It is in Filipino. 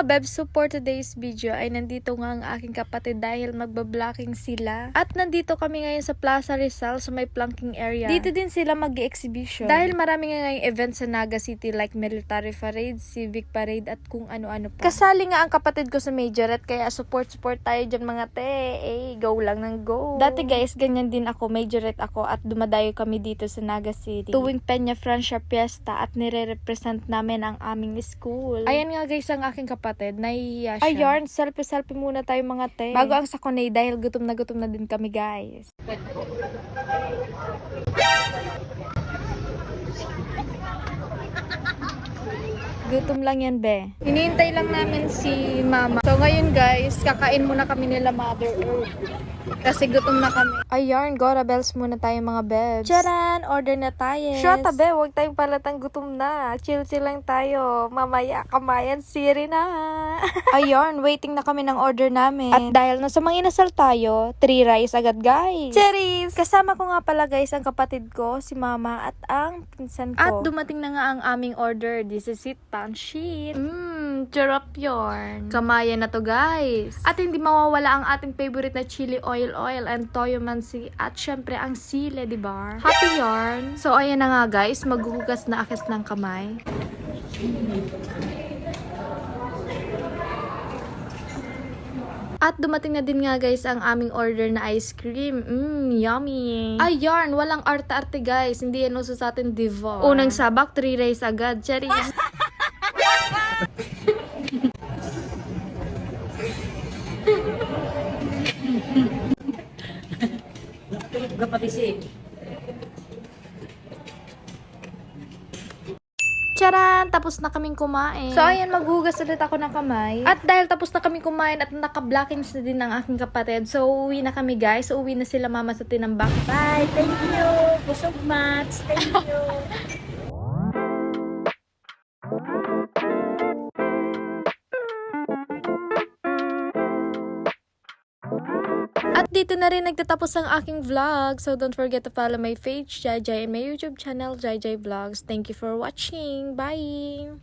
mga bebs, so for today's video ay nandito nga ang aking kapatid dahil magbablocking sila. At nandito kami ngayon sa Plaza Rizal sa may planking area. Dito din sila mag-exhibition. Dahil marami nga ngayong events sa Naga City like military parade, civic parade at kung ano-ano pa. Kasali nga ang kapatid ko sa majorette kaya support tayo dyan mga te. Go lang ng go. Dati guys, ganyan din ako, majorette ako at dumadayo kami dito sa Naga City. Tuwing Peña Francia Fiesta at nire-represent namin ang aming school. Ayan nga guys ang aking kapatid, nahihiya siya. Ayun, selfie muna tayo mga te. Bago ang sakonay dahil gutom na din kami guys. Gutom lang yan, be. Hinihintay lang namin si mama. So, ngayon guys, kakain muna kami nila Mother Earth. Kasi gutom na kami. Ayun, Gora Bells muna tayo mga bebs. Charan! Order na tayo. Shota, be. Huwag tayong palatang gutom na. Chill lang tayo. Mamaya, kamayan, siri na. Ayun, waiting na kami ng order namin. At dahil nasa mga inasal tayo, 3 rice agad guys. Cherries! Kasama ko nga pala guys ang kapatid ko, si mama at ang pinsan ko. At dumating na nga ang aming order. This is it, panshit. Charap yarn. Kamayan na to guys. At hindi mawawala ang ating favorite na chili oil and toyo mansi at syempre ang sile, diba? Happy yarn. So ayan na nga guys, maghuhugas na akis ng kamay. At dumating na din nga guys ang aming order na ice cream. Yummy. Ay yarn, walang arte-arte guys. Hindi yan uso sa atin, diva. Unang sabak, 3 rice agad. Cherries. Charan! Tapos na kaming kumain. So, ayan, maghugas ulit ako ng kamay. At dahil tapos na kaming kumain at naka-blockings na din ng aking kapatid, so uwi na kami guys. So, uwi na sila mama sa tinambak. Bye! Thank you! Busog mats! Thank you! At dito na rin nagtatapos ang aking vlog. So don't forget to follow my page, Jai Jai, and my YouTube channel, Jai Jai Vlogs. Thank you for watching. Bye!